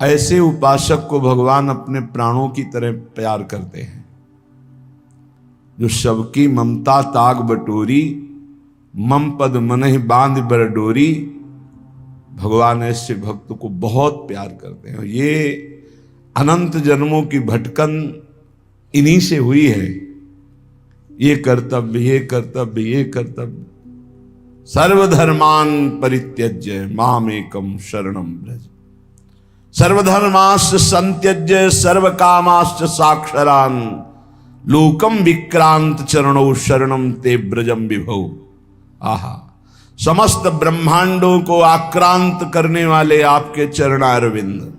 ऐसे उपासक को भगवान अपने प्राणों की तरह प्यार करते हैं। जो सबकी ममता ताग बटोरी, मम पद मनहि बांध बर डोरी, भगवान ऐसे भक्त को बहुत प्यार करते हैं। ये अनंत जन्मों की भटकन इन्हीं से हुई है। ये कर्तव्य, ये कर्तव्य, ये कर्तव्य। सर्वधर्मान परित्यज्य मामेकम शरणम व्रज, सर्वधर्माश्च संत्यज्य सर्वकामाश्च साक्षरान्, लोकम विक्रांत चरणों शरणम ते ब्रजम विभौ। आहा, समस्त ब्रह्मांडों को आक्रांत करने वाले आपके चरणारविंद,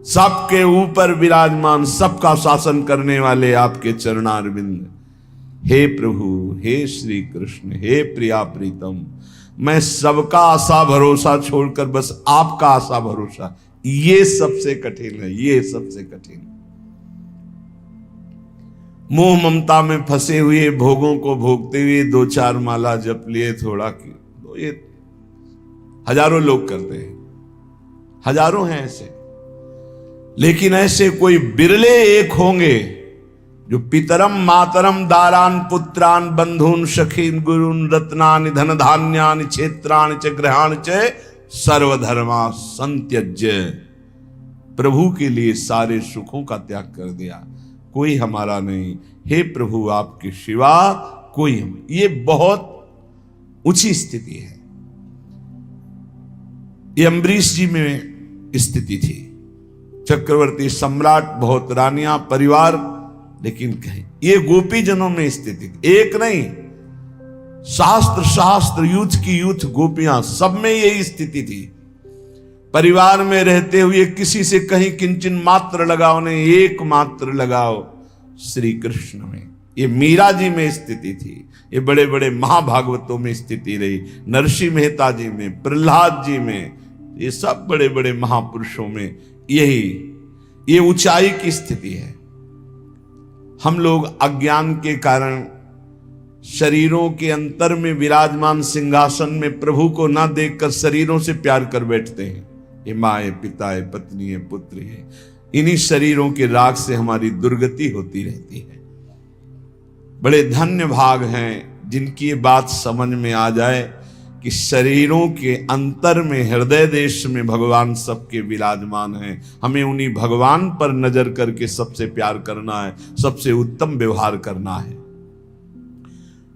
सबके ऊपर विराजमान, सबका शासन करने वाले आपके चरणारविंद। हे प्रभु, हे श्री कृष्ण, हे प्रिया प्रीतम, मैं सबका आशा भरोसा छोड़कर बस आपका आशा भरोसा, ये सबसे कठिन है, ये सबसे कठिन। मोह ममता में फंसे हुए, भोगों को भोगते हुए दो चार माला जप लिए, थोड़ा की, तो ये हजारों लोग करते हैं, हजारों हैं ऐसे। लेकिन ऐसे कोई बिरले एक होंगे जो पितरम मातरम दारान पुत्रान बंधुन सखीन गुरुन रत्नानि धन धान्यानि क्षेत्राणि च गृहाणि च सर्वधर्मा संत्यज्य, प्रभु के लिए सारे सुखों का त्याग कर दिया, कोई हमारा नहीं, हे प्रभु आपके सिवा कोई हम। ये बहुत ऊंची स्थिति है। ये अम्बरीश जी में स्थिति थी। चक्रवर्ती सम्राट, बहुत रानियां, परिवार, लेकिन कहीं ये गोपी जनों में स्थिति, एक नहीं, शास्त्र शास्त्र यूथ की यूथ गोपियां, सब में यही स्थिति थी। परिवार में रहते हुए किसी से कहीं किंचन मात्र लगाओ नहीं, एक मात्र लगाओ श्री कृष्ण में। ये मीरा जी में स्थिति थी, ये बड़े बड़े महाभागवतों में स्थिति रही, नरसिंह मेहता जी में, प्रहलाद जी में, ये सब बड़े बड़े महापुरुषों में ये ऊंचाई की स्थिति है। हम लोग अज्ञान के कारण शरीरों के अंतर में विराजमान सिंहासन में प्रभु को ना देखकर शरीरों से प्यार कर बैठते हैं। ये माँ है, पिता है, पत्नी है, पुत्र है, इन्हीं शरीरों के राग से हमारी दुर्गति होती रहती है। बड़े धन्य भाग हैं जिनकी ये बात समझ में आ जाए कि शरीरों के अंतर में, हृदय देश में भगवान सबके विराजमान हैं। हमें उन्हीं भगवान पर नजर करके सबसे प्यार करना है, सबसे उत्तम व्यवहार करना है।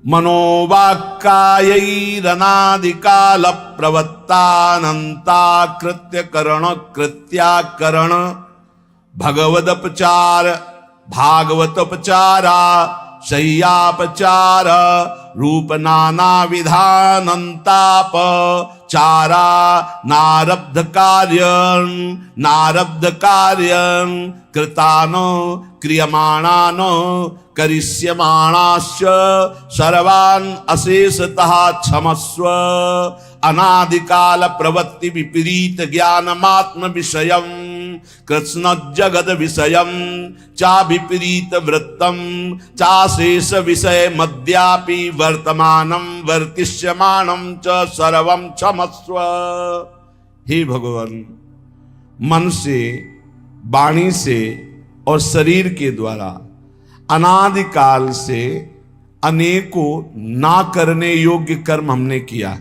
मनोवाक्कायैरनादिकाल प्रवत्तानंता कृत्य करण कृत्याकरण भगवदपचार भागवतोपचारा शय्यापचार रूप नाना विधानंताप चारा नारब्ध कार्यं कृतानो क्रियमाणानो करिष्यमाणाश्च सर्वान् अशेषतः क्षमस्व अनादिकाल प्रवृत्ति विपरीत ज्ञानमात्म विषयम् कृष्ण जगद विषयम चा विपरीत वृत्तम चाशेष विषय मध्यापि वर्तमानम वर्तिष्यमानम च सर्वम क्षमस्व। हे भगवान, मन से, वाणी से और शरीर के द्वारा अनादिकाल से अनेकों ना करने योग्य कर्म हमने किया।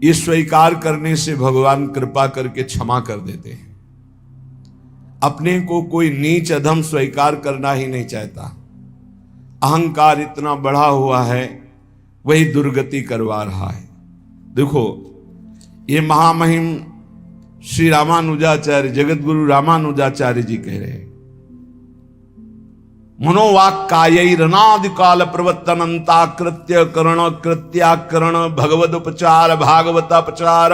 ये स्वीकार करने से भगवान कृपा करके क्षमा कर देते हैं। अपने को कोई नीच अधम स्वीकार करना ही नहीं चाहता। अहंकार इतना बढ़ा हुआ है, वही दुर्गति करवा रहा है। देखो, ये महामहिम श्री रामानुजाचार्य, जगत गुरु रामानुजाचार्य जी कह रहे हैं, मनोवाक्कायैरनादिकाल प्रवर्तनंता कृत्य करण कृत्याकरण भगवदोपचार भागवतापचार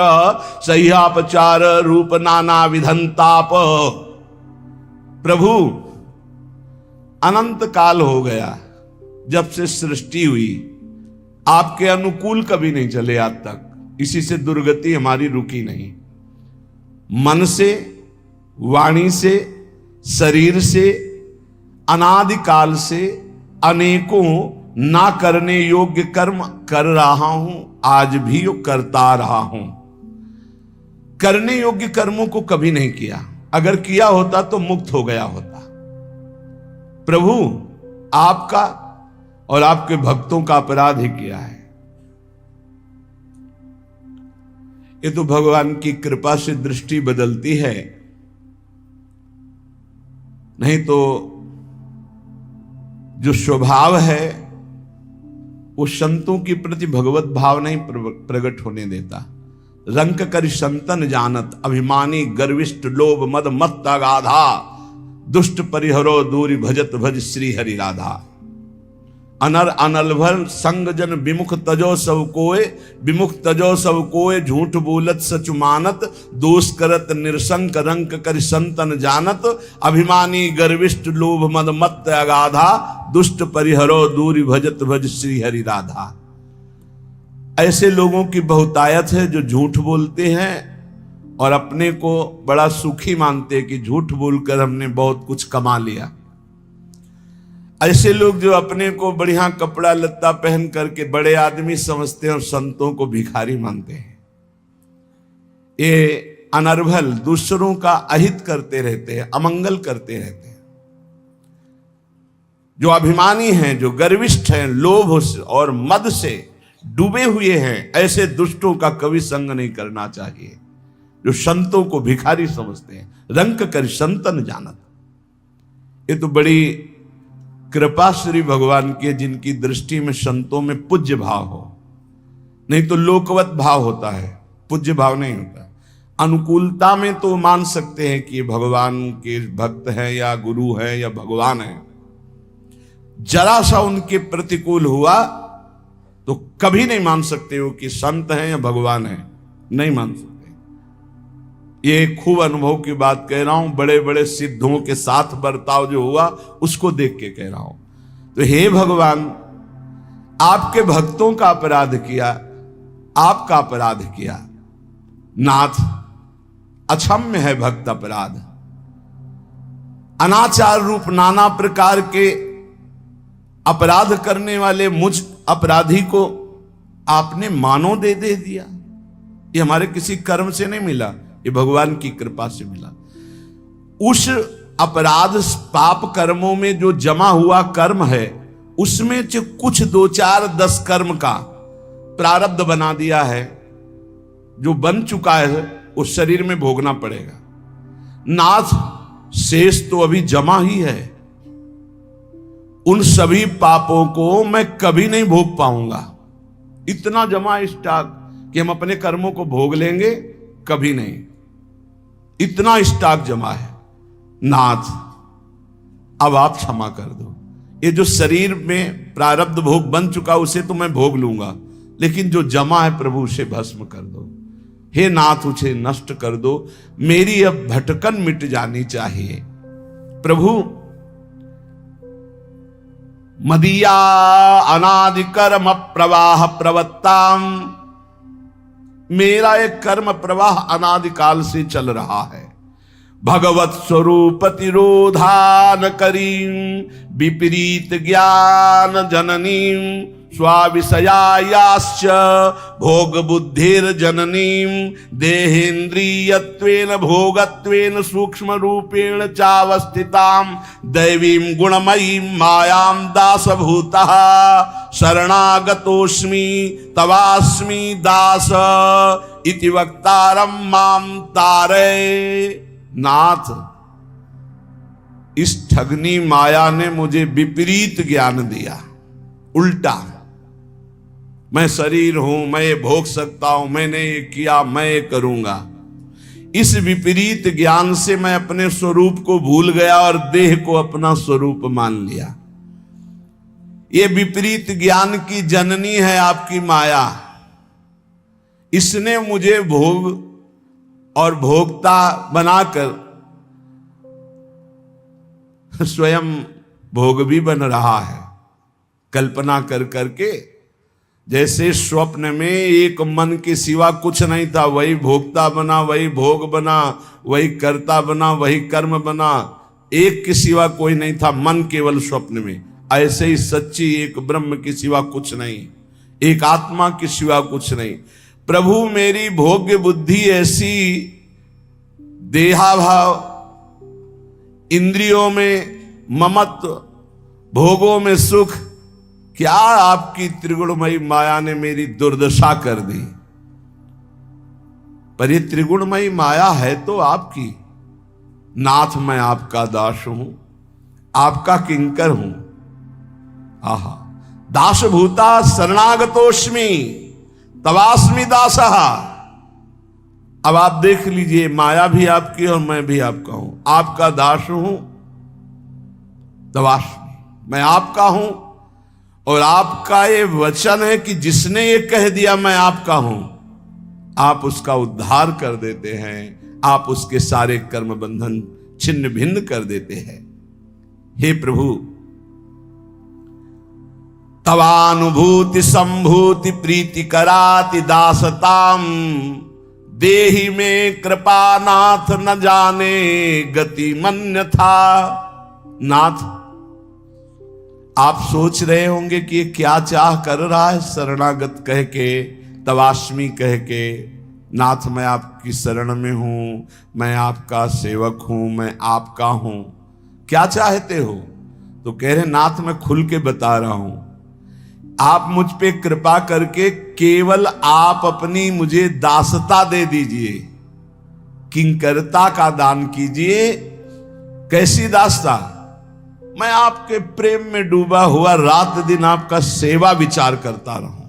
सह्यापचार रूप नाना विधंताप। प्रभु, अनंत काल हो गया जब से सृष्टि हुई, आपके अनुकूल कभी नहीं चले आज तक, इसी से दुर्गति हमारी रुकी नहीं। मन से, वाणी से, शरीर से, अनादिकाल से अनेकों ना करने योग्य कर्म कर रहा हूं, आज भी करता रहा हूं। करने योग्य कर्मों को कभी नहीं किया। अगर किया होता तो मुक्त हो गया होता। प्रभु आपका और आपके भक्तों का अपराध ही किया है। ये तो भगवान की कृपा से दृष्टि बदलती है, नहीं तो जो स्वभाव है वो संतों के प्रति भगवत भाव नहीं प्रकट होने देता। रंक कर संतन जानत, अभिमानी गर्विष्ठ लोभ मद मत्त अगाधा, दुष्ट परिहरो दूरी भजत भज श्री हरि राधा। अनर अनलभर संग जन विमुख तजो सब कोय, विमुख तजो सब कोय झूठ बोलत सच मानत, दोष करत निरसंक रंक कर संतन जानत, अभिमानी गर्विष्ठ लोभ मद मत्त अगाधा, दुष्ट परिहरो दूरी भजत भज श्री हरि राधा। ऐसे लोगों की बहुतायत है जो झूठ बोलते हैं और अपने को बड़ा सुखी मानते हैं कि झूठ बोलकर हमने बहुत कुछ कमा लिया। ऐसे लोग जो अपने को बढ़िया कपड़ा लत्ता पहन करके बड़े आदमी समझते हैं और संतों को भिखारी मानते हैं। ये अनर्भल दूसरों का अहित करते रहते हैं, अमंगल करते रहते हैं। जो अभिमानी हैं, जो गर्विष्ठ हैं, लोभ और मद से डूबे हुए हैं, ऐसे दुष्टों का कभी संग नहीं करना चाहिए। जो संतों को भिखारी समझते हैं, रंक कर संतन जानत। ये तो बड़ी कृपा श्री भगवान की, जिनकी दृष्टि में संतों में पूज्य भाव हो, नहीं तो लोकवत भाव होता है, पूज्य भाव नहीं होता। अनुकूलता में तो मान सकते हैं कि भगवान के भक्त हैं या गुरु हैं या भगवान हैं। जरा सा उनके प्रतिकूल हुआ तो कभी नहीं मान सकते हो कि संत हैं या भगवान हैं, नहीं मान सकते। ये खूब अनुभव की बात कह रहा हूं, बड़े बड़े सिद्धों के साथ बर्ताव जो हुआ उसको देख के कह रहा हूं। तो हे भगवान, आपके भक्तों का अपराध किया, आपका अपराध किया। नाथ, अक्षम्य है भक्त अपराध। अनाचार रूप नाना प्रकार के अपराध करने वाले मुझ अपराधी को आपने मानो दे दिया। ये हमारे किसी कर्म से नहीं मिला, ये भगवान की कृपा से मिला। उस अपराध पाप कर्मों में जो जमा हुआ कर्म है, उसमें जो कुछ 2, 4, 10 कर्म का प्रारब्ध बना दिया है, जो बन चुका है, उस शरीर में भोगना पड़ेगा। नाथ, शेष तो अभी जमा ही है। उन सभी पापों को मैं कभी नहीं भोग पाऊंगा। इतना जमा स्टॉक कि हम अपने कर्मों को भोग लेंगे, कभी नहीं। इतना स्टॉक जमा है। नाथ, अब आप क्षमा कर दो। ये जो शरीर में प्रारब्ध भोग बन चुका उसे तो मैं भोग लूंगा, लेकिन जो जमा है प्रभु उसे भस्म कर दो। हे नाथ, उसे नष्ट कर दो। मेरी अब भटकन मिट जानी चाहिए। प्रभु, मदीया अनादि कर्म प्रवाह प्रवत्ताम, मेरा एक कर्म प्रवाह अनादिकाल से चल रहा है। भगवत स्वरूप तिरोधान करीं, विपरीत ज्ञान जननीं, स्वाविषयायाश्च भोग बुद्धिर जननीं, देहेन्द्रियत्वेन भोगत्वेन सूक्ष्म रूपेण चावस्थितां, दैवीं गुणमयीं मायां दासभूतः, शरणागतोऽस्मि तवास्मि दास, इति वक्तारं मां तारय। नाथ, इस ठगनी माया ने मुझे विपरीत ज्ञान दिया, उल्टा। मैं शरीर हूं, मैं ये भोग सकता हूं, मैंने ये किया, मैं ये करूंगा। इस विपरीत ज्ञान से मैं अपने स्वरूप को भूल गया और देह को अपना स्वरूप मान लिया। ये विपरीत ज्ञान की जननी है आपकी माया। इसने मुझे भोग और भोक्ता बनाकर स्वयं भोग भी बन रहा है, कल्पना कर करके। जैसे स्वप्न में एक मन के सिवा कुछ नहीं था, वही भोक्ता बना, वही भोग बना, वही कर्ता बना, वही कर्म बना, एक के सिवा कोई नहीं था, मन केवल स्वप्न में। ऐसे ही सच्ची एक ब्रह्म के सिवा कुछ नहीं, एक आत्मा के सिवा कुछ नहीं। प्रभु मेरी भोग्य बुद्धि ऐसी, देहाभाव, इंद्रियों में ममत्व, भोगों में सुख, क्या आपकी त्रिगुणमयी माया ने मेरी दुर्दशा कर दी। पर ये त्रिगुणमयी माया है तो आपकी। नाथ मैं आपका दास हूं, आपका किंकर हूं। आहा, दासभूता शरणागतोस्मि तवास्मि दासः। अब आप देख लीजिए, माया भी आपकी और मैं भी आपका हूं। आपका दास हूं, तवास्मि, मैं आपका हूं। और आपका ये वचन है कि जिसने ये कह दिया मैं आपका हूं, आप उसका उद्धार कर देते हैं, आप उसके सारे कर्म बंधन छिन्न भिन्न कर देते हैं। हे प्रभु, तवानुभूति संभूति प्रीति कराति दासताम, देहि में कृपा नाथ न जाने गति मन्य था। नाथ, आप सोच रहे होंगे कि ये क्या चाह कर रहा है, शरणागत कह के, तवास्मी कह के। नाथ मैं आपकी शरण में हूं, मैं आपका सेवक हूं, मैं आपका हूं, क्या चाहते हो? तो कह रहे नाथ मैं खुल के बता रहा हूं, आप मुझ पे कृपा करके केवल आप अपनी मुझे दासता दे दीजिए, किंकरता का दान कीजिए। कैसी दासता? मैं आपके प्रेम में डूबा हुआ रात दिन आपका सेवा विचार करता रहूं।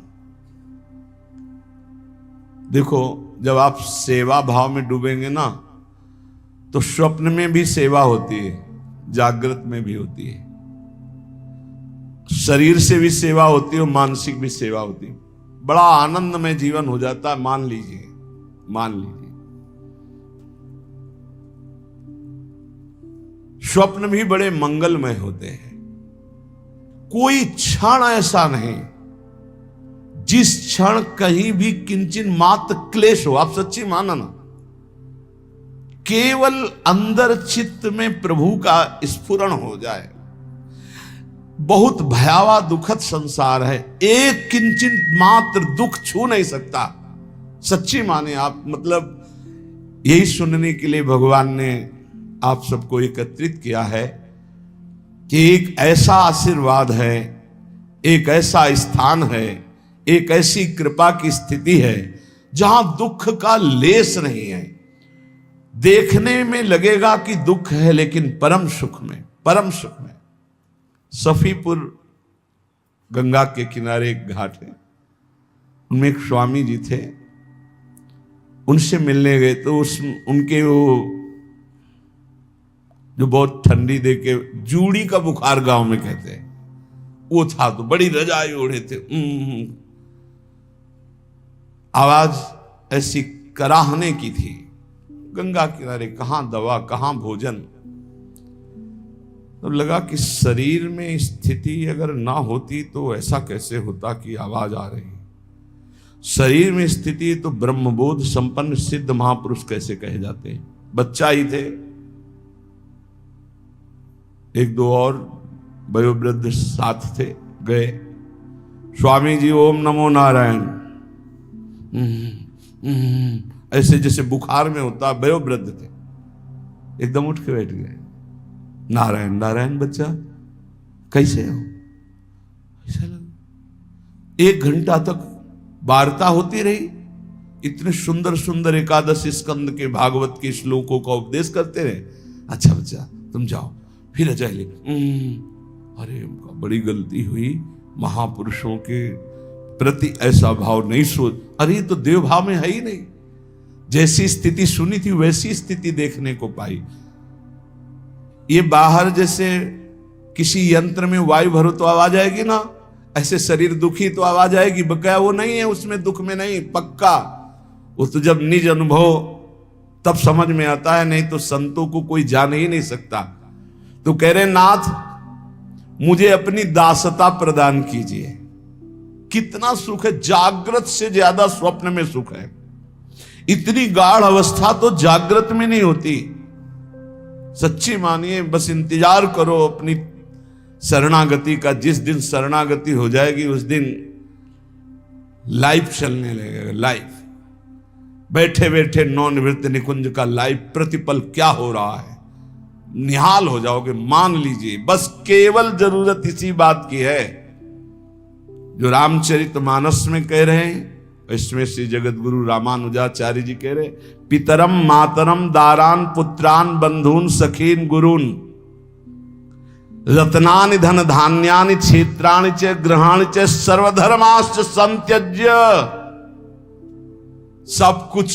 देखो, जब आप सेवा भाव में डूबेंगे ना, तो स्वप्न में भी सेवा होती है, जागृत में भी होती है, शरीर से भी सेवा होती है और मानसिक भी सेवा होती है। बड़ा आनंदमय जीवन हो जाता है। मान लीजिए, मान लीजिए, स्वप्न भी बड़े मंगलमय होते हैं। कोई क्षण ऐसा नहीं जिस क्षण कहीं भी किंचन मात्र क्लेश हो। आप सच्ची माना ना, केवल अंदर चित्त में प्रभु का स्फुरण हो जाए। बहुत भयावह दुखद संसार है, एक किंचन मात्र दुख छू नहीं सकता। सच्ची माने आप, मतलब यही सुनने के लिए भगवान ने आप सबको एकत्रित किया है कि एक ऐसा आशीर्वाद है, एक ऐसा स्थान है, एक ऐसी कृपा की स्थिति है जहां दुख का लेस नहीं है। देखने में लगेगा कि दुख है, लेकिन परम सुख में, परम सुख में। सफीपुर गंगा के किनारे एक घाट है, उनमें एक स्वामी जी थे। उनसे मिलने गए तो उनके वो जो बहुत ठंडी दे के जूड़ी का बुखार गांव में कहते हैं, वो था। तो बड़ी रजाई ओढ़े थे, आवाज ऐसी कराहने की थी। गंगा किनारे कहां दवा, कहां भोजन। तो लगा कि शरीर में स्थिति अगर ना होती तो ऐसा कैसे होता कि आवाज आ रही। शरीर में स्थिति तो ब्रह्मबोध संपन्न सिद्ध महापुरुष कैसे कहे जाते हैं। बच्चा ही थे, एक दो और वयोवृद्ध साथ थे। गए, स्वामी जी ओम नमो नारायण, ऐसे जैसे बुखार में होता। वयोवृद्ध थे, एकदम उठ के बैठ गए। नारायण नारायण बच्चा, कैसे हो? ऐसा लगा। 1 घंटा तक वार्ता होती रही। इतने सुंदर सुंदर एकादश स्कंद के भागवत के श्लोकों का उपदेश करते रहे। अच्छा बच्चा तुम जाओ, फिर अजय ले। अरे बड़ी गलती हुई, महापुरुषों के प्रति ऐसा भाव नहीं सोच। अरे तो देव भाव में है ही नहीं। जैसी स्थिति सुनी थी वैसी स्थिति देखने को पाई। ये बाहर जैसे किसी यंत्र में वायु भरो तो आवाज आएगी ना, ऐसे शरीर दुखी तो आवाज आएगी। बकाया वो नहीं है, उसमें दुख में नहीं, पक्का। वो तो जब निज अनुभव तब समझ में आता है, नहीं तो संतों को कोई जान ही नहीं सकता। तो कह रहे नाथ मुझे अपनी दासता प्रदान कीजिए। कितना सुख है, जागृत से ज्यादा स्वप्न में सुख है। इतनी गाढ़ अवस्था तो जागृत में नहीं होती। सच्ची मानिए, बस इंतजार करो अपनी शरणागति का। जिस दिन शरणागति हो जाएगी उस दिन लाइफ चलने लगेगा। लाइफ बैठे बैठे नौनिवृत्त निकुंज का लाइव प्रतिपल क्या हो रहा है, निहाल हो जाओगे। मान लीजिए, बस केवल जरूरत इसी बात की है जो रामचरितमानस में कह रहे हैं, इसमें श्री जगत गुरु रामानुजाचार्य जी कह रहे, पितरम मातरम दारान पुत्रान बंधून सखीन गुरून रत्नानि धन धान्यानि क्षेत्राणि च ग्रहाणि च सर्वधर्माश्च संत्यज्य। सब कुछ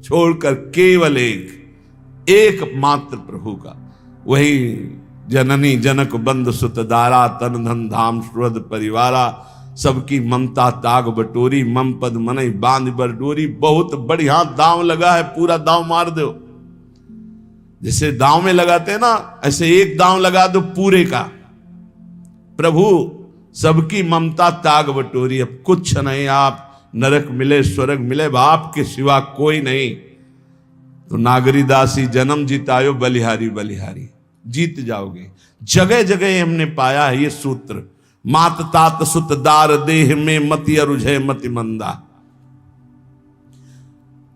छोड़कर केवल एक मात्र प्रभु का, वही जननी जनक बंधु सुत दारा तन धन धाम सुहृद परिवारा, सबकी ममता ताग बटोरी मम पद मनई बांध बर डोरी। बहुत बढ़िया दांव लगा है, पूरा दांव मार दो। जैसे दांव में लगाते हैं ना, ऐसे एक दांव लगा दो पूरे का। प्रभु सबकी ममता ताग बटोरी, अब कुछ नहीं, आप नरक मिले स्वर्ग मिले, बाप के सिवा कोई नहीं। तो नागरीदासी जन्म जीतायो बलिहारी बलिहारी, जीत जाओगे। जगह जगह हमने पाया है ये सूत्र, मात तात सुत दार देह में मति अरुझय मति मंदा।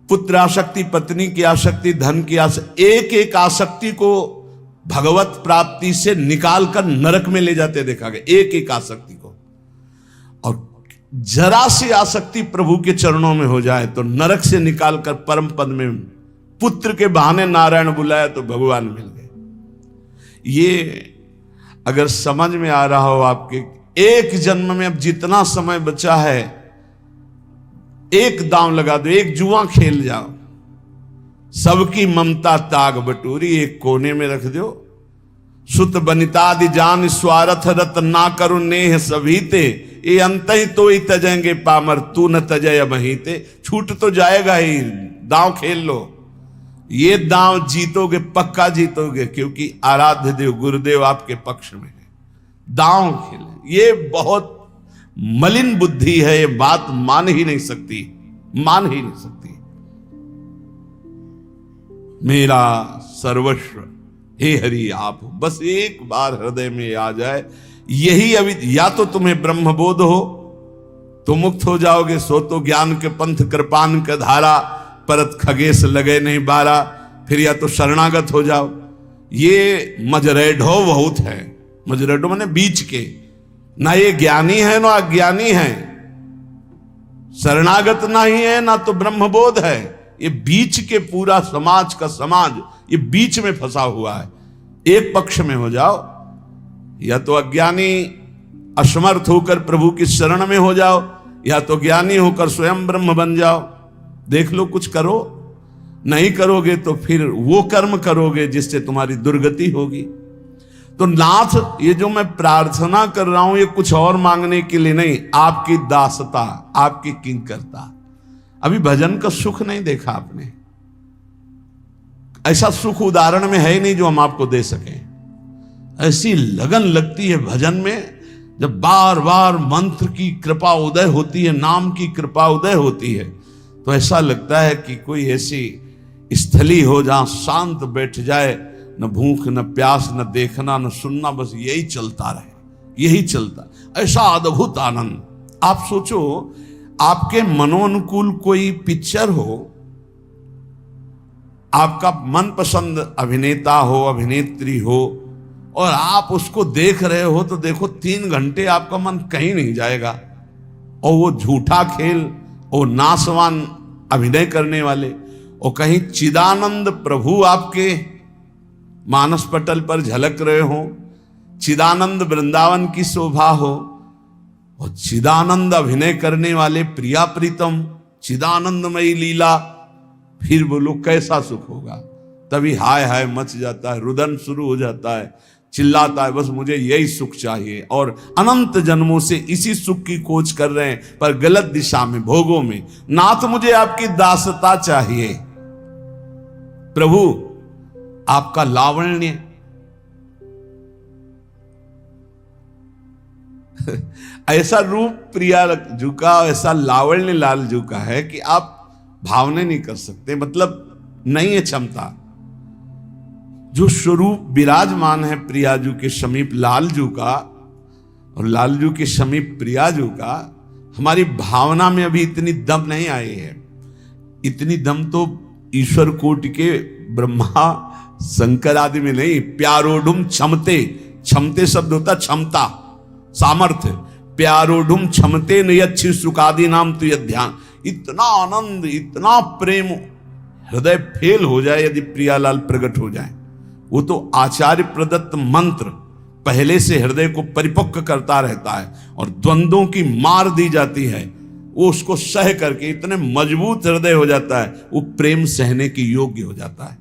पुत्र आसक्ति, पत्नी की आसक्ति, धन की आसक्ति, एक एक आसक्ति को भगवत प्राप्ति से निकालकर नरक में ले जाते देखा गया, एक एक आसक्ति को। और जरा सी आसक्ति प्रभु के चरणों में हो जाए तो नरक से निकालकर परम पद में, पुत्र के बहाने नारायण बुलाया तो भगवान मिल गए। ये अगर समझ में आ रहा हो आपके, एक जन्म में अब जितना समय बचा है, एक दांव लगा दो, एक जुआ खेल जाओ, सबकी ममता ताग बटोरी एक कोने में रख दो। सुत बनितादि जान स्वार्थ रत ना करो नेह सभीते, ये अंत ही तो ही तजेंगे पामर तू न तजय बहीते। छूट तो जाएगा ही, दांव खेल लो। ये दांव जीतोगे, पक्का जीतोगे, क्योंकि आराध्य देव गुरुदेव आपके पक्ष में है। दांव खेले, ये बहुत मलिन बुद्धि है, ये बात मान ही नहीं सकती, मान ही नहीं सकती। मेरा सर्वस्व हे हरि आप हो, बस एक बार हृदय में आ जाए यही। अभी या तो तुम्हें ब्रह्म बोध हो तो मुक्त हो जाओगे, सो तो ज्ञान के पंथ कृपान का धारा परत खगेश लगे नहीं बारा, फिर या तो शरणागत हो जाओ। ये मजरेढो बहुत है, मजरेढो माने बीच के, ना ये ज्ञानी है ना अज्ञानी है, शरणागत ना ही है ना तो ब्रह्मबोध है, ये बीच के पूरा समाज का समाज ये बीच में फंसा हुआ है। एक पक्ष में हो जाओ, या तो अज्ञानी असमर्थ होकर प्रभु की शरण में हो जाओ, या तो ज्ञानी होकर स्वयं ब्रह्म बन जाओ। देख लो, कुछ करो, नहीं करोगे तो फिर वो कर्म करोगे जिससे तुम्हारी दुर्गति होगी। तो नाथ, ये जो मैं प्रार्थना कर रहा हूं ये कुछ और मांगने के लिए नहीं, आपकी दासता, आपकी किंकरता। अभी भजन का सुख नहीं देखा आपने, ऐसा सुख उदाहरण में है ही नहीं जो हम आपको दे सकें। ऐसी लगन लगती है भजन में, जब बार बार मंत्र की कृपा उदय होती है, नाम की कृपा उदय होती है, तो ऐसा लगता है कि कोई ऐसी स्थली हो जहां शांत बैठ जाए, न भूख न प्यास न देखना न सुनना, बस यही चलता रहे, यही चलता। ऐसा अद्भुत आनंद। आप सोचो, आपके मनोनुकूल कोई पिक्चर हो, आपका मनपसंद अभिनेता हो अभिनेत्री हो, और आप उसको देख रहे हो तो देखो 3 घंटे आपका मन कहीं नहीं जाएगा। और वो झूठा खेल, वो नासवान अभिनय करने वाले, और कहीं चिदानंद प्रभु आपके मानस पटल पर झलक रहे हो, चिदानंद वृंदावन की शोभा हो, और चिदानंद अभिनय करने वाले प्रिया प्रीतम, चिदानंदमयी लीला, फिर बोलो कैसा सुख होगा। तभी हाय हाय मच जाता है, रुदन शुरू हो जाता है, चिल्लाता है बस मुझे यही सुख चाहिए। और अनंत जन्मों से इसी सुख की खोज कर रहे हैं, पर गलत दिशा में, भोगों में। नाथ मुझे आपकी दासता चाहिए, प्रभु आपका लावण्य ऐसा रूप प्रिया जू का, ऐसा लावण्य लाल जू का है कि आप भावने नहीं कर सकते, मतलब नहीं है क्षमता। जो स्वरूप विराजमान है प्रियाजू के समीप लालजू का, और लालजू के समीप प्रियाजू का, हमारी भावना में अभी इतनी दम नहीं आई है। इतनी दम तो ईश्वर कोटि के ब्रह्मा शंकर आदि में नहीं। प्यारोढ़ुम क्षमते, क्षमते शब्द होता क्षमता, सामर्थ्य। प्यारोढ़ुम क्षमते न यच्छि सुखादि नाम तो यह ध्यान। इतना आनंद, इतना प्रेम, हृदय फेल हो जाए यदि प्रियालाल प्रकट हो जाए। वो तो आचार्य प्रदत्त मंत्र पहले से हृदय को परिपक्व करता रहता है, और द्वंद्वों की मार दी जाती है, वो उसको सह करके इतने मजबूत हृदय हो जाता है, वो प्रेम सहने के योग्य हो जाता है।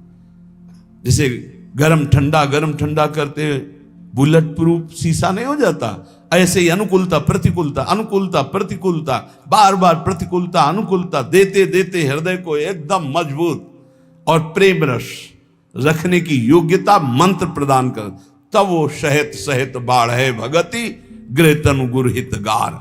जैसे गरम ठंडा करते बुलेट प्रूफ शीशा नहीं हो जाता, ऐसे ही अनुकूलता प्रतिकूलता, अनुकूलता प्रतिकूलता, बार बार प्रतिकूलता अनुकूलता देते देते हृदय को एकदम मजबूत और प्रेम रस रखने की योग्यता मंत्र प्रदान कर, तब वो सहित सहित बाढ़ है भगति गृह तनु गुरहित गार।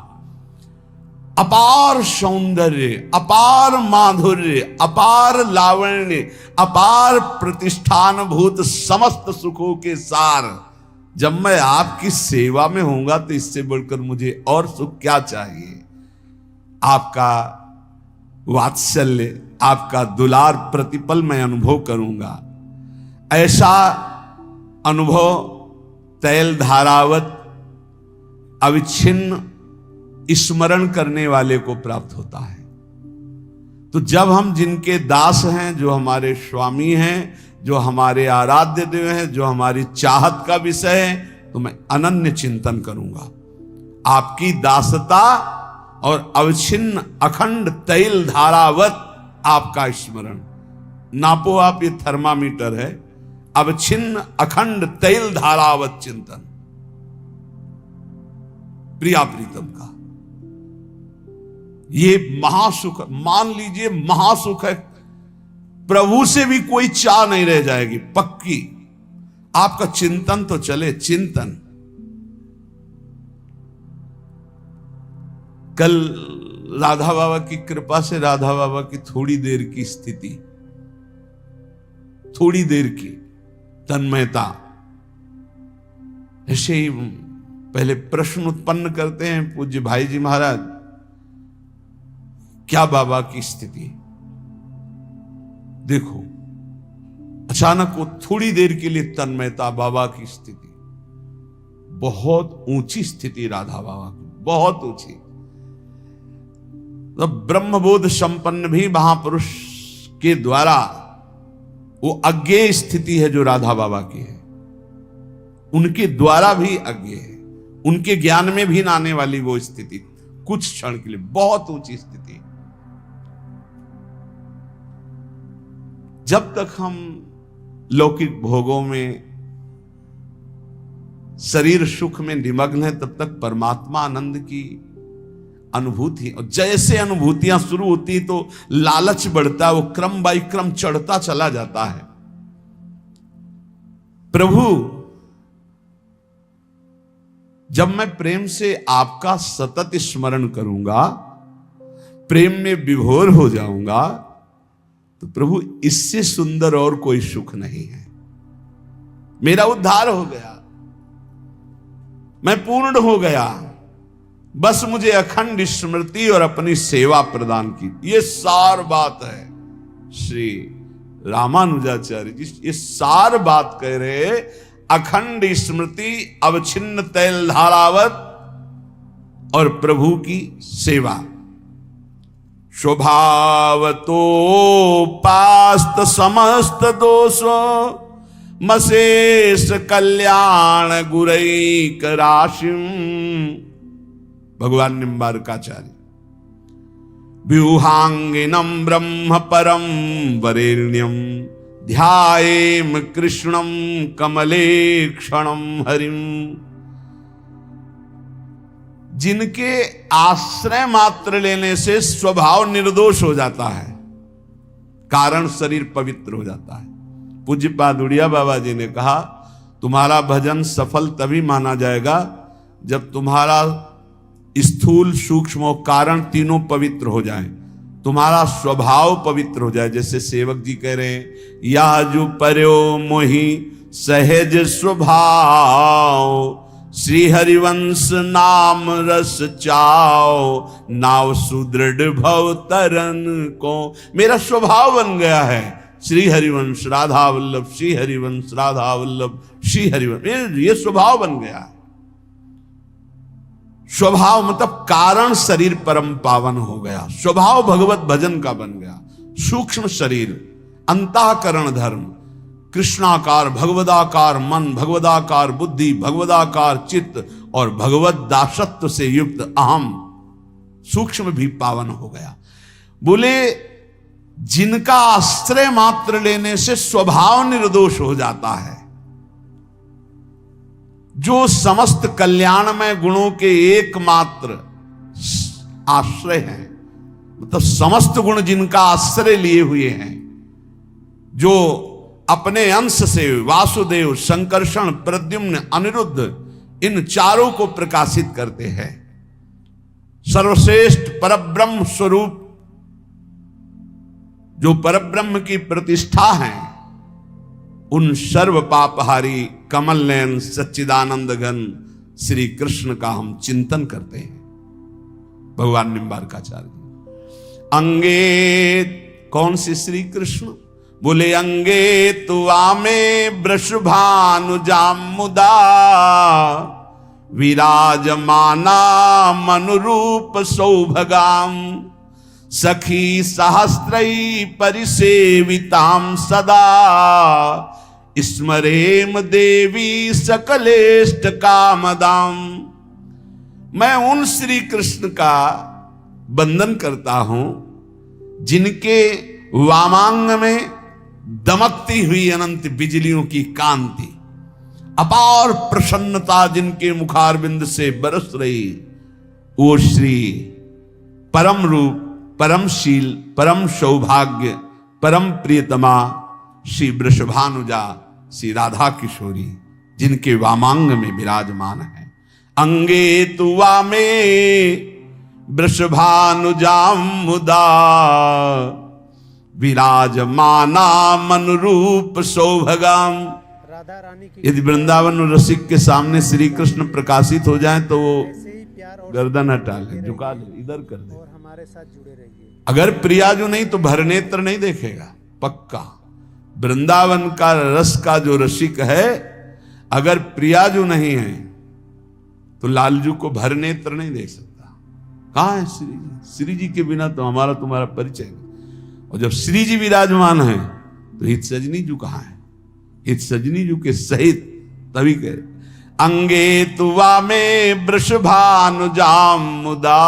अपार सौंदर्य, अपार माधुर्य, अपार लावण्य, अपार प्रतिष्ठान भूत समस्त सुखों के सार। जब मैं आपकी सेवा में होऊंगा तो इससे बढ़कर मुझे और सुख क्या चाहिए। आपका वात्सल्य, आपका दुलार प्रतिपल मैं अनुभव करूंगा। ऐसा अनुभव तैल धारावत अविच्छिन्न स्मरण करने वाले को प्राप्त होता है। तो जब हम जिनके दास हैं, जो हमारे स्वामी हैं, जो हमारे आराध्य देव हैं, जो हमारी चाहत का विषय है, तो मैं अनन्य चिंतन करूंगा। आपकी दासता और अवच्छिन्न अखंड तैल धारावत आपका स्मरण। नापो आप, ये थर्मामीटर है। अवच्छिन्न अखंड तैल धारावत चिंतन प्रिया प्रीतम का, ये महासुख, मान लीजिए महासुख है। प्रभु से भी कोई चाह नहीं रह जाएगी पक्की। आपका चिंतन तो चले, चिंतन। कल राधा बाबा की कृपा से राधा बाबा की थोड़ी देर की स्थिति, थोड़ी देर की तन्मयता, ऐसे ही पहले प्रश्न उत्पन्न करते हैं पूज्य भाई जी महाराज, क्या बाबा की स्थिति। देखो अचानक वो थोड़ी देर के लिए तन्मयता, बाबा की स्थिति बहुत ऊंची स्थिति, राधा बाबा की बहुत ऊंची। तो ब्रह्मबोध संपन्न भी महापुरुष के द्वारा वो अज्ञेय स्थिति है जो राधा बाबा की है, उनके द्वारा भी अज्ञेय है, उनके ज्ञान में भी ना आने वाली वो स्थिति, कुछ क्षण के लिए बहुत ऊंची स्थिति। जब तक हम लौकिक भोगों में, शरीर सुख में निमग्न है, तब तक परमात्मा आनंद की अनुभूति, और जैसे अनुभूतियां शुरू होती तो लालच बढ़ता है, वो क्रम बाई क्रम चढ़ता चला जाता है। प्रभु, जब मैं प्रेम से आपका सतत स्मरण करूंगा, प्रेम में विभोर हो जाऊंगा, तो प्रभु इससे सुंदर और कोई सुख नहीं है। मेरा उद्धार हो गया, मैं पूर्ण हो गया, बस मुझे अखंड स्मृति और अपनी सेवा प्रदान की। ये सार बात है। श्री रामानुजाचार्य जी ये सार बात कह रहे, अखंड स्मृति, अवच्छिन्न तैल धारावत और प्रभु की सेवा। स्वभावतो पास्त समस्त दोष, मशेष कल्याण गुरैक राशिम। भगवान निम्बारकाचार्य। व्यूहांगिनम ब्रह्म परम वरेण्यम, ध्यायेम कृष्णम कमले क्षणम हरिम। जिनके आश्रय मात्र लेने से स्वभाव निर्दोष हो जाता है, कारण शरीर पवित्र हो जाता है। पूज्य पादुड़िया बाबा जी ने कहा, तुम्हारा भजन सफल तभी माना जाएगा जब तुम्हारा स्थूल सूक्ष्म और कारण तीनों पवित्र हो जाएं, तुम्हारा स्वभाव पवित्र हो जाए। जैसे सेवक जी कह रहे हैं, या जो पर्यो मोहि सहज स्वभाव, श्री हरिवंश नाम रस चाओ, नाव सुदृढ़ भव तरन को। मेरा स्वभाव बन गया है श्री हरिवंश राधा वल्लभ, श्री हरिवंश राधा वल्लभ, श्री हरिवंश, ये स्वभाव बन गया। स्वभाव मतलब कारण शरीर परम पावन हो गया, स्वभाव भगवत भजन का बन गया। सूक्ष्म शरीर, अंतःकरण धर्म, कृष्णाकार, भगवदाकार मन, भगवदाकार बुद्धि, भगवदाकार चित्त और भगवत दासत्व से युक्त अहम सूक्ष्म भी पावन हो गया। बोले जिनका आश्रय मात्र लेने से स्वभाव निर्दोष हो जाता है, जो समस्त कल्याणमय गुणों के एकमात्र आश्रय हैं, मतलब समस्त गुण जिनका आश्रय लिए हुए हैं, जो अपने अंश से वासुदेव, संकर्षण, प्रद्युम्न, अनिरुद्ध इन चारों को प्रकाशित करते हैं। सर्वश्रेष्ठ परब्रह्म स्वरूप जो परब्रह्म की प्रतिष्ठा है, उन सर्व पापहारी कमल नयन सच्चिदानंद घन श्री कृष्ण का हम चिंतन करते हैं। भगवान निम्बारकाचार्य अंगे, कौन से श्री कृष्ण? बोले अंगे तु आमे वृषभानुजाम मुदा, विराजमाना मनुरूप सौभगाम, सखी सहस्त्रई परिसेविताम सदा, स्मरेम देवी सकलेष्ट कामदाम। मैं उन श्री कृष्ण का वंदन करता हूं जिनके वामांग में दमकती हुई अनंत बिजलियों की कांति, अपार प्रसन्नता जिनके मुखारविंद से बरस रही, वो श्री परम रूप, परमशील, परम सौभाग्य, परम प्रियतमा श्री वृषभानुजा श्री राधा किशोरी जिनके वामांग में विराजमान है। अंगे तु वामे वृषभानुजाम मुदा, विराजमाना मनुरूप सौभगाम। राधा रानी की यदि वृंदावन रसिक के सामने श्री कृष्ण प्रकाशित हो जाए तो वो गर्दन हटा ले, झुका ले, इधर कर दे, और हमारे साथ जुड़े रहिए। अगर प्रियाजू नहीं तो भरनेत्र नहीं देखेगा पक्का। वृंदावन का रस का जो रसिक है, अगर प्रियाजू नहीं है तो लालजू को भरनेत्र नहीं देख सकता। कहां है श्री जी? श्री जी के बिना तो हमारा तुम्हारा परिचय नहीं। और जब श्री जी विराजमान है तो हित सजनी जू कहां है? हित सजनी जू के सहित तभी कह अंगे तुवा में वृषभानुजाम मुदा,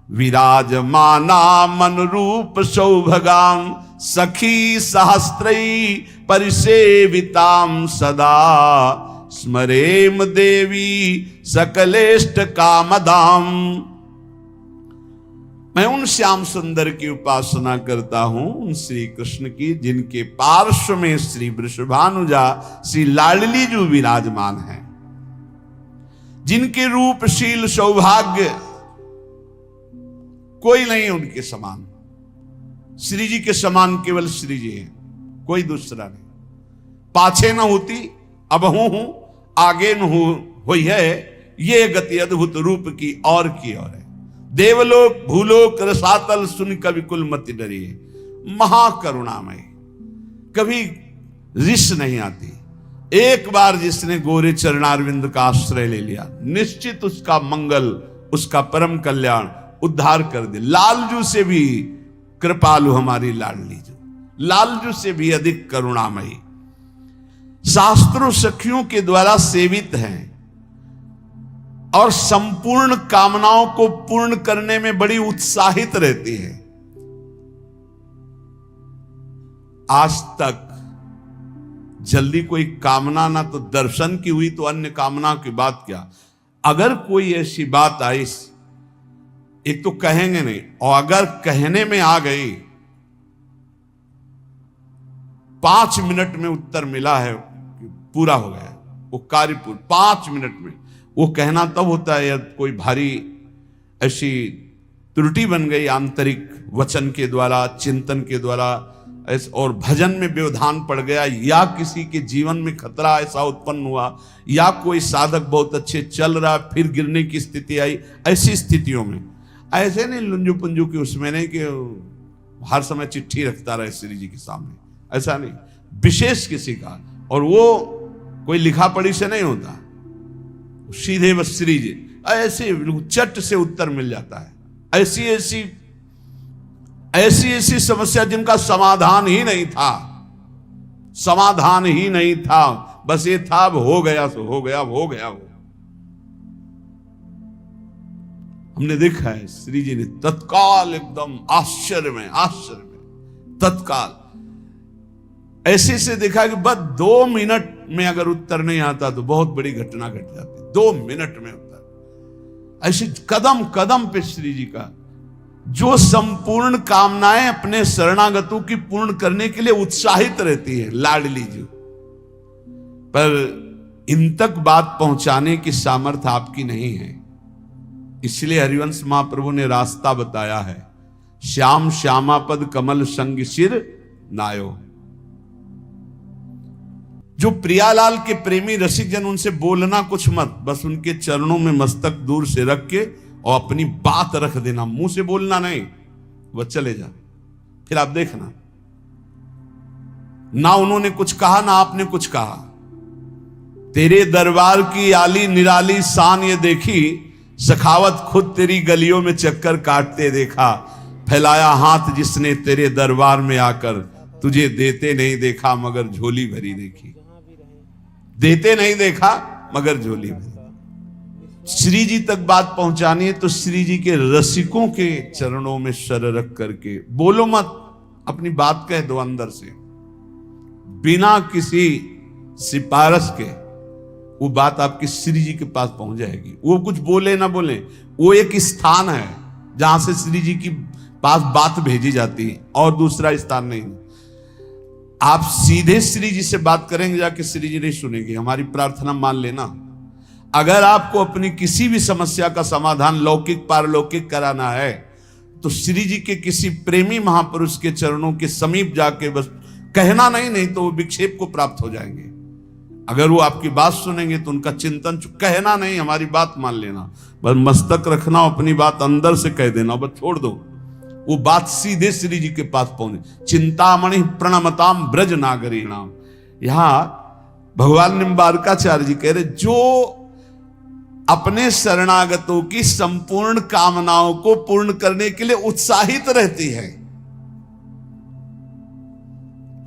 विराजमाना मनुरूप सौभगाम, सखी सहस्त्रई परिसेविताम सदा, स्मरेम देवी सकलेष्ट कामदाम। मैं उन श्याम सुंदर की उपासना करता हूं, उन श्री कृष्ण की जिनके पार्श्व में श्री वृषभानुजा श्री लाडली जो विराजमान है, जिनके रूपशील सौभाग्य कोई नहीं उनके समान। श्री जी के समान केवल श्री जी हैं, कोई दूसरा नहीं। पाछे न होती अब हूं, आगे न हुई है, ये गति अद्भुत रूप की और है। देवलोक भूलोक रसातल सुन कवि कुल मति डरी, महाकरुणामय, कभी रिस नहीं आती। एक बार जिसने गोरे चरणारविंद का आश्रय ले लिया, निश्चित उसका मंगल, उसका परम कल्याण उद्धार कर दे। लालजू से भी कृपालु हमारी लाडली जो, लालजू से भी अधिक करुणामयी, शास्त्रों सखियों के द्वारा सेवित हैं और संपूर्ण कामनाओं को पूर्ण करने में बड़ी उत्साहित रहती है। आज तक जल्दी कोई कामना ना तो दर्शन की हुई तो अन्य कामना की बात क्या। अगर कोई ऐसी बात आई, एक तो कहेंगे नहीं, और अगर कहने में आ गई 5 मिनट में उत्तर मिला है, पूरा हो गया वो कार्य, 5 मिनट में। वो कहना तब होता है यदि कोई भारी ऐसी त्रुटि बन गई आंतरिक वचन के द्वारा, चिंतन के द्वारा, और भजन में व्यवधान पड़ गया, या किसी के जीवन में खतरा ऐसा उत्पन्न हुआ, या कोई साधक बहुत अच्छे चल रहा फिर गिरने की स्थिति आई, ऐसी स्थितियों में ऐसे नहीं लुंजू पुंजू की उसमें नहीं कि हर समय चिट्ठी रखता रहे श्री जी के सामने, ऐसा नहीं, विशेष किसी का, और वो कोई लिखा पढ़ी से नहीं होता, सीधे बस श्री जी ऐसे चट से उत्तर मिल जाता है। ऐसी समस्या जिनका समाधान ही नहीं था, समाधान ही नहीं था, बस ये था अब हो गया सो हो गया, अब हो गया वो। हमने देखा है श्री जी ने तत्काल एकदम आश्चर्य में तत्काल ऐसे से देखा कि बस 2 मिनट में अगर उत्तर नहीं आता तो बहुत बड़ी घटना घट जाती। 2 मिनट में उत्तर, ऐसे कदम कदम पे श्री जी का जो संपूर्ण कामनाएं अपने शरणागतों की पूर्ण करने के लिए उत्साहित रहती है लाडली जी, पर इन तक बात पहुंचाने की सामर्थ्य आपकी नहीं है। इसलिए हरिवंश महाप्रभु ने रास्ता बताया है, श्याम श्यामापद कमल संग सिर नायो। जो प्रियालाल के प्रेमी रसिक जन, उनसे बोलना कुछ मत, बस उनके चरणों में मस्तक दूर से रख के और अपनी बात रख देना, मुंह से बोलना नहीं, वह चले जा, फिर आप देखना ना उन्होंने कुछ कहा ना आपने कुछ कहा। तेरे दरबार की आली निराली शान ये देखी, सखावत खुद तेरी गलियों में चक्कर काटते देखा, फैलाया हाथ जिसने तेरे दरबार में आकर, तुझे देते नहीं देखा मगर झोली भरी देखी। देते नहीं देखा मगर झोली भरी। श्री जी तक बात पहुंचानी है तो श्री जी के रसिकों के चरणों में सर रख करके बोलो मत, अपनी बात कह दो अंदर से, बिना किसी सिफारिश के वो बात आपकी श्री जी के पास पहुंच जाएगी। वो कुछ बोले ना बोले, वो एक स्थान है जहां से श्री जी की पास बात भेजी जाती है और दूसरा स्थान नहीं। आप सीधे श्री जी से बात करेंगे जाके श्री जी नहीं सुनेंगे। हमारी प्रार्थना मान लेना, अगर आपको अपनी किसी भी समस्या का समाधान लौकिक पारलौकिक कराना है तो श्री जी के किसी प्रेमी महापुरुष के चरणों के समीप जाके बस कहना नहीं तो वो विक्षेप को प्राप्त हो जाएंगे। अगर वो आपकी बात सुनेंगे तो उनका चिंतन, कहना नहीं, हमारी बात मान लेना, बस मस्तक रखना, अपनी बात अंदर से कह देना, बस छोड़ दो, वो बात सीधे श्री जी के पास पहुंचे। चिंतामणि प्रणमताम ब्रज नागरी नाम। यहां भगवान निम्बारकाचार्य जी कह रहे, जो अपने शरणागतों की संपूर्ण कामनाओं को पूर्ण करने के लिए उत्साहित रहती है,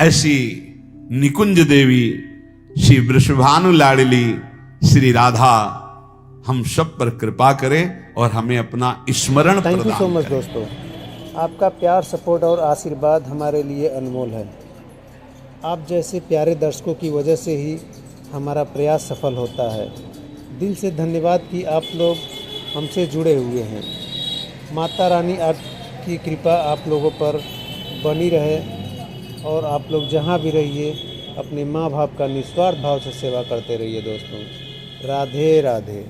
ऐसी निकुंज देवी श्री वृषभानु लाडली श्री राधा हम सब पर कृपा करें और हमें अपना स्मरण प्रदान करें। थैंक यू सो मच दोस्तों, आपका प्यार, सपोर्ट और आशीर्वाद हमारे लिए अनमोल है। आप जैसे प्यारे दर्शकों की वजह से ही हमारा प्रयास सफल होता है। दिल से धन्यवाद कि आप लोग हमसे जुड़े हुए हैं। माता रानी आपकी कृपा आप लोगों पर बनी रहे और आप लोग जहाँ भी रहिए अपने माँ बाप का निस्वार्थ भाव से सेवा करते रहिए दोस्तों। राधे राधे।